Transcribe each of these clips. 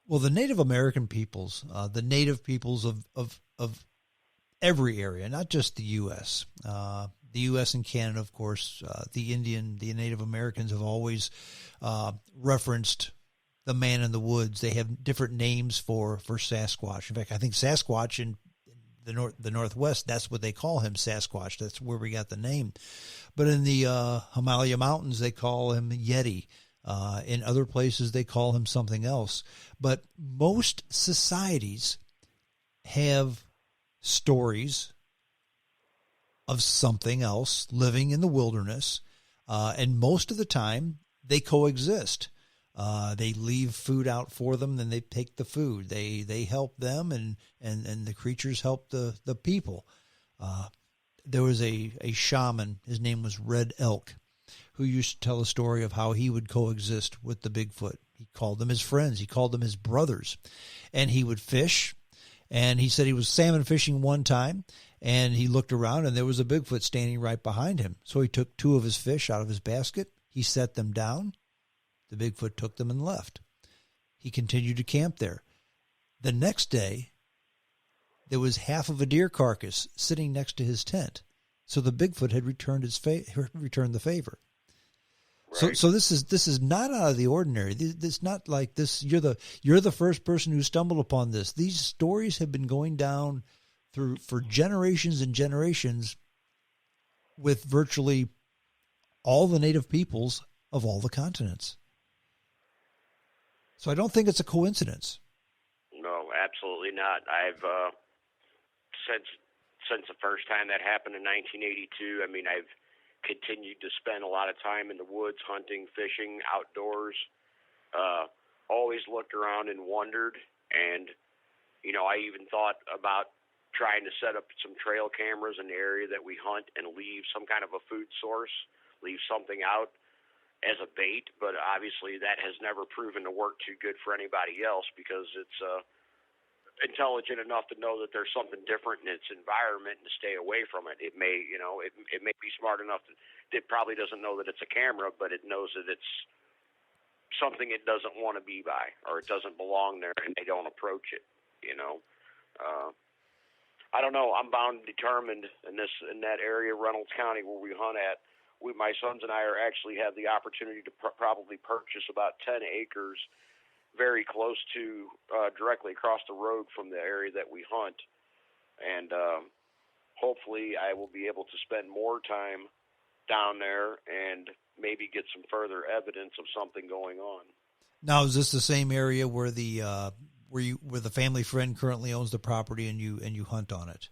Well, the Native American peoples, the native peoples of every area, not just the U.S. The U.S. and Canada, of course, the Native Americans have always referenced the man in the woods. They have different names for Sasquatch. In fact, I think Sasquatch in the Northwest, that's what they call him, Sasquatch. That's where we got the name. But in the Himalaya Mountains, they call him Yeti. In other places, they call him something else. But most societies have stories of something else living in the wilderness, and most of the time they coexist. They leave food out for them, then they take the food. They help them, and the creatures help the people. There was a shaman, his name was Red Elk, who used to tell a story of how he would coexist with the Bigfoot. He called them his friends. He called them his brothers. And he would fish. And he said he was salmon fishing one time, and he looked around, and there was a Bigfoot standing right behind him. So he took 2 of his fish out of his basket. He set them down. The Bigfoot took them and left. He continued to camp there. The next day, there was half of a deer carcass sitting next to his tent. So the Bigfoot had returned returned the favor. Right. So this is not out of the ordinary. It's not like this. You're the first person who stumbled upon this. These stories have been going down for generations and generations with virtually all the native peoples of all the continents. So I don't think it's a coincidence. No, absolutely not. I've since the first time that happened in 1982. I mean, I've continued to spend a lot of time in the woods, hunting, fishing, outdoors. Always looked around and wondered, and I even thought about trying to set up some trail cameras in the area that we hunt and leave some kind of a food source, leave something out as a bait. But obviously, that has never proven to work too good for anybody else, because it's intelligent enough to know that there's something different in its environment and to stay away from it. It may, it may be smart enough that it probably doesn't know that it's a camera, but it knows that it's something it doesn't want to be by, or it doesn't belong there, and they don't approach it. I don't know. I'm bound and determined in that area, Reynolds County, where we hunt at. My sons and I actually have the opportunity to probably purchase about 10 acres very close to, directly across the road from the area that we hunt. And hopefully I will be able to spend more time down there and maybe get some further evidence of something going on. Now, is this the same area where where the family friend currently owns the property and you hunt on it?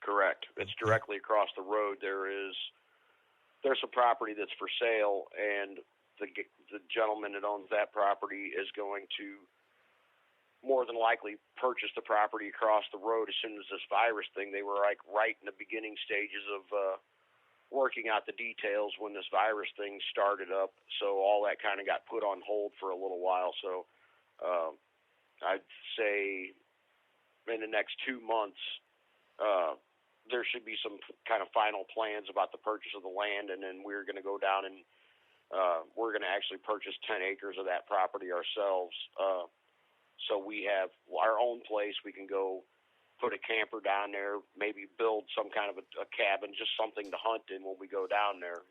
Correct. It's directly across the road. There's a property that's for sale, and the gentleman that owns that property is going to more than likely purchase the property across the road as soon as this virus thing. They were like right in the beginning stages of working out the details when this virus thing started up. So all that kind of got put on hold for a little while. So I'd say in the next 2 months, there should be some kind of final plans about the purchase of the land, and then we're going to go down and we're going to actually purchase 10 acres of that property ourselves. So we have our own place. We can go put a camper down there, maybe build some kind of a cabin, just something to hunt in when we go down there,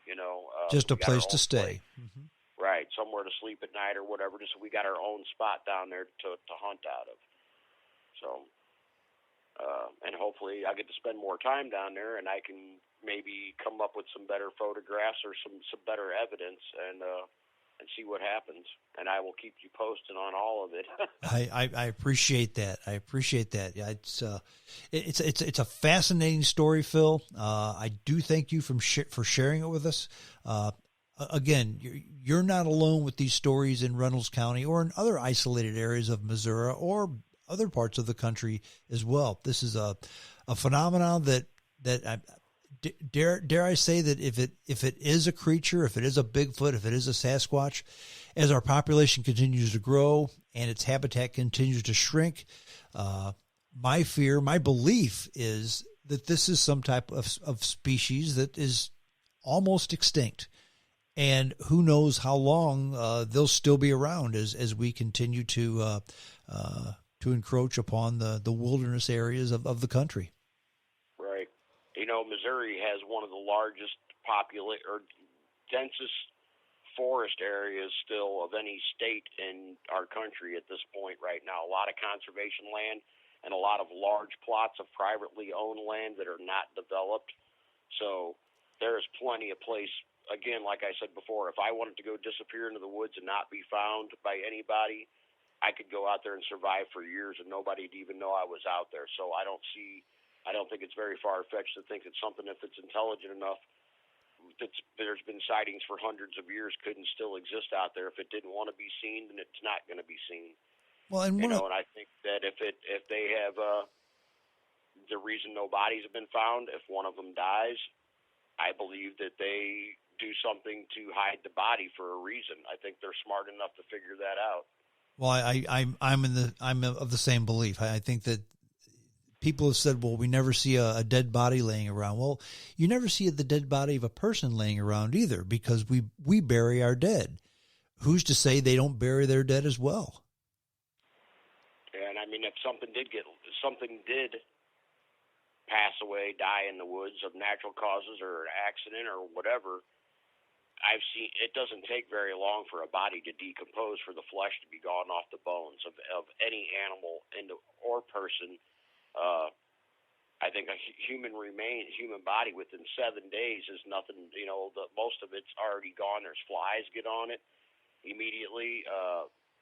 just a place to stay. Mm-hmm. Right, somewhere to sleep at night or whatever. Just we got our own spot down there to hunt out of. So, and hopefully I get to spend more time down there, and I can maybe come up with some better photographs or some better evidence, and see what happens. And I will keep you posted on all of it. I appreciate that. I appreciate that. Yeah, it's a fascinating story, Phil. I do thank you for sharing it with us. Again, you're not alone with these stories in Reynolds County or in other isolated areas of Missouri or other parts of the country as well. This is a phenomenon that I dare I say that if it is a creature, if it is a Bigfoot, if it is a Sasquatch, as our population continues to grow and its habitat continues to shrink, my belief is that this is some type of species that is almost extinct. And who knows how long they'll still be around as we continue to encroach upon the wilderness areas of the country. Right. Missouri has one of the largest densest forest areas still of any state in our country at this point right now. A lot of conservation land and a lot of large plots of privately owned land that are not developed. So there is plenty of place. Again, like I said before, if I wanted to go disappear into the woods and not be found by anybody, I could go out there and survive for years and nobody'd even know I was out there. So I don't think it's very far-fetched to think that something, if it's intelligent enough, there's been sightings for hundreds of years, couldn't still exist out there. If it didn't want to be seen, then it's not going to be seen. Well, and and I think that if they have the reason no bodies have been found, if one of them dies, I believe that they do something to hide the body for a reason. I think they're smart enough to figure that out. Well, I'm of the same belief. I think that people have said, well, we never see a dead body laying around. Well, you never see the dead body of a person laying around either, because we bury our dead. Who's to say they don't bury their dead as well? And I mean, if something did pass away, die in the woods of natural causes or an accident or whatever, I've seen it doesn't take very long for a body to decompose, for the flesh to be gone off the bones of any animal or person. I think a human body within 7 days is nothing. Most of it's already gone. There's flies get on it immediately,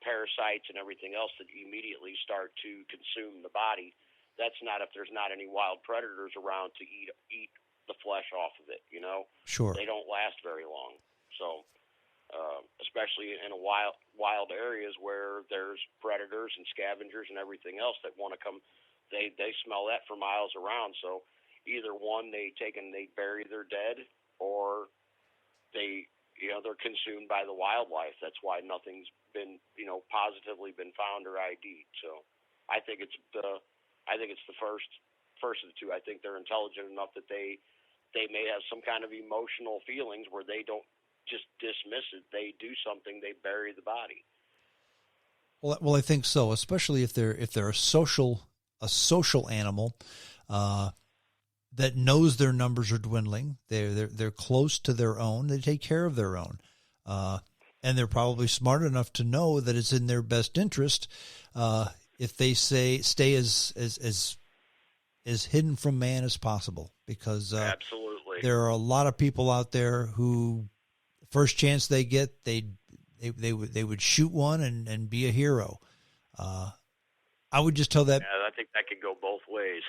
parasites and everything else that immediately start to consume the body. That's not if there's not any wild predators around to eat the flesh off of it. Sure. They don't last very long. So, especially in wild areas where there's predators and scavengers and everything else that want to come. They smell that for miles around. So either one, they bury their dead, or they're consumed by the wildlife. That's why nothing's been, positively been found or ID'd. So I think it's the first of the two. I think they're intelligent enough that they may have some kind of emotional feelings where they don't just dismiss it. They do something. They bury the body. Well, I think so, especially if they're a social animal that knows their numbers are dwindling. They're close to their own. They take care of their own, and they're probably smart enough to know that it's in their best interest if they stay as hidden from man as possible. Because absolutely, there are a lot of people out there who, first chance they get, they would shoot one and be a hero. I would just tell that. Yeah, I think that could go both ways.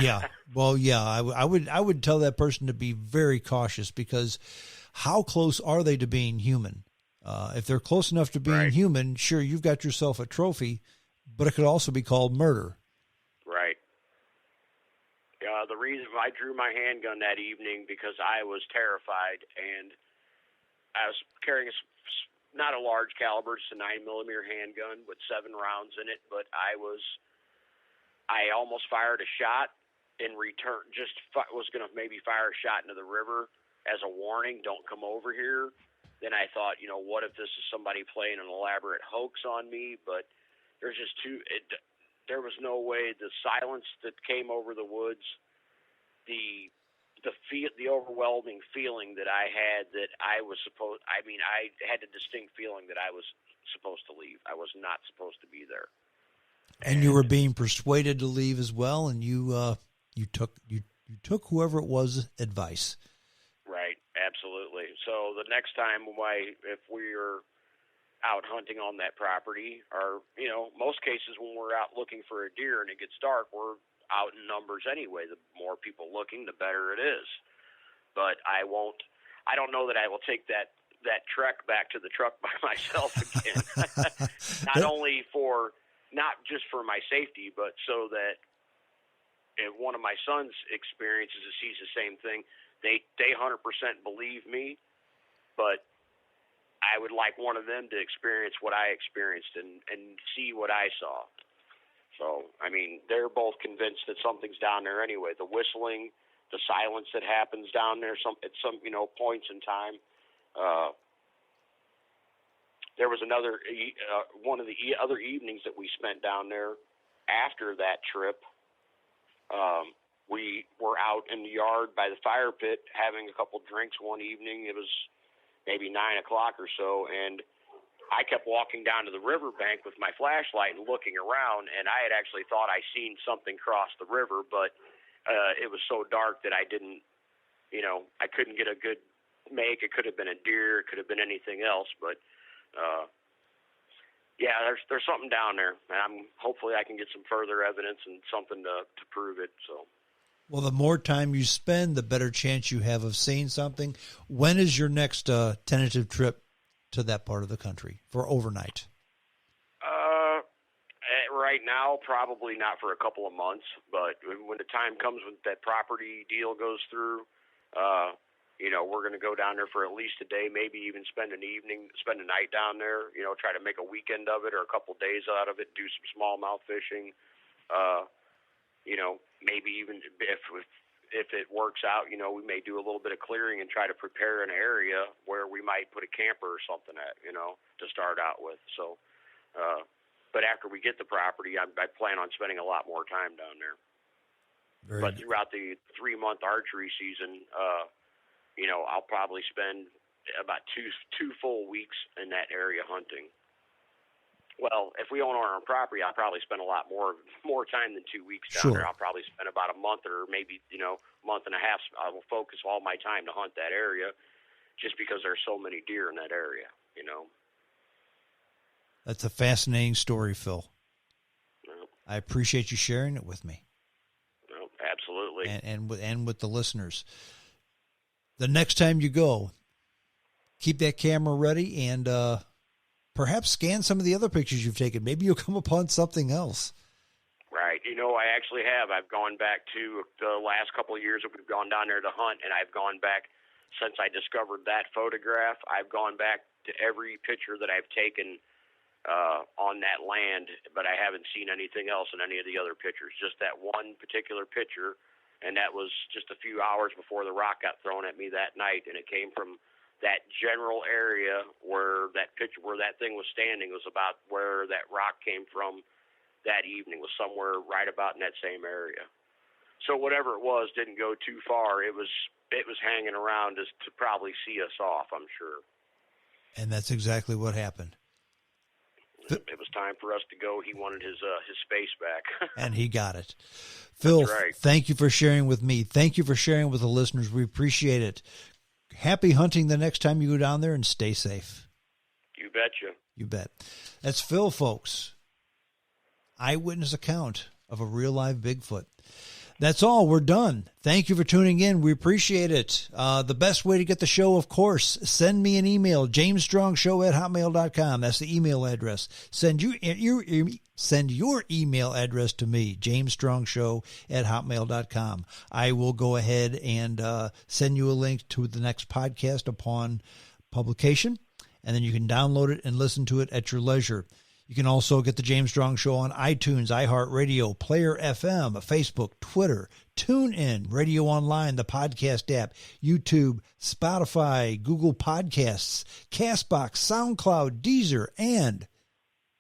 Yeah. Well, yeah, I would tell that person to be very cautious, because how close are they to being human? If they're close enough to being right. human, sure, you've got yourself a trophy, but it could also be called murder. Right. The reason I drew my handgun that evening because I was terrified, and I was carrying not a large caliber, just a 9mm handgun with 7 rounds in it, but I almost fired a shot in return, was going to maybe fire a shot into the river as a warning, don't come over here. Then I thought, what if this is somebody playing an elaborate hoax on me? But there's just there was no way. The silence that came over the woods, the overwhelming feeling that I had that I had a distinct feeling that I was supposed to leave. I was not supposed to be there. And you were being persuaded to leave as well, and you took whoever it was advice. Right, absolutely. So the next time if we're out hunting on that property, or most cases when we're out looking for a deer and it gets dark, we're out in numbers anyway. The more people looking, the better it is. But I don't know that I will take that trek back to the truck by myself again. Not just for my safety, but so that if one of my son's experiences sees the same thing, they 100% believe me, but I would like one of them to experience what I experienced and see what I saw. So, they're both convinced that something's down there anyway. The whistling, the silence that happens down there at some points in time, there was another one of the other evenings that we spent down there after that trip. We were out in the yard by the fire pit having a couple drinks one evening. It was maybe 9 o'clock or so, and I kept walking down to the riverbank with my flashlight and looking around, and I had actually thought I seen something cross the river, but it was so dark that I didn't, I couldn't get a good make. It could have been a deer. It could have been anything else, but yeah, there's something down there, and hopefully I can get some further evidence and something to prove it. So. Well, the more time you spend, the better chance you have of seeing something. When is your next tentative trip to that part of the country for overnight? Right now, probably not for a couple of months, but when the time comes when that property deal goes through, we're going to go down there for at least a day, maybe even spend a night down there, try to make a weekend of it or a couple days out of it, do some smallmouth fishing, maybe even if it works out, we may do a little bit of clearing and try to prepare an area where we might put a camper or something at, to start out with. So, but after we get the property, I plan on spending a lot more time down there. But throughout the 3-month archery season, I'll probably spend about two full weeks in that area hunting. Well, if we own our own property, I'll probably spend a lot more time than 2 weeks down there. I'll probably spend about a month or maybe, month and a half. I will focus all my time to hunt that area just because there's so many deer in that area, That's a fascinating story, Phil. Yep. I appreciate you sharing it with me. Yep, absolutely. And with the listeners. The next time you go, keep that camera ready and perhaps scan some of the other pictures you've taken. Maybe you'll come upon something else. Right. I actually have. I've gone back to the last couple of years that we've gone down there to hunt, and I've gone back since I discovered that photograph. I've gone back to every picture that I've taken on that land, but I haven't seen anything else in any of the other pictures. Just that one particular picture, and that was just a few hours before the rock got thrown at me that night, and it came from that general area where that thing was standing was about where that rock came from that evening, was somewhere right about in that same area. So whatever it was didn't go too far. It was hanging around just to probably see us off, I'm sure. And that's exactly what happened. It was time for us to go. He wanted his space back. And he got it. Phil, right. Thank you for sharing with me. Thank you for sharing with the listeners. We appreciate it. Happy hunting the next time you go down there, and stay safe. You betcha. You bet. That's Phil, folks. Eyewitness account of a real live Bigfoot. That's all. We're done. Thank you for tuning in. We appreciate it. The best way to get the show, of course, send me an email, jamesstrongshow@hotmail.com. That's the email address. Send your email address to me, jamesstrongshow@hotmail.com. I will go ahead and send you a link to the next podcast upon publication, and then you can download it and listen to it at your leisure. You can also get the James Strong Show on iTunes, iHeartRadio, Player FM, Facebook, Twitter, TuneIn, Radio Online, the podcast app, YouTube, Spotify, Google Podcasts, Castbox, SoundCloud, Deezer, and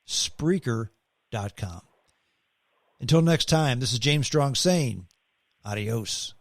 Spreaker.com. Until next time, this is James Strong saying adios.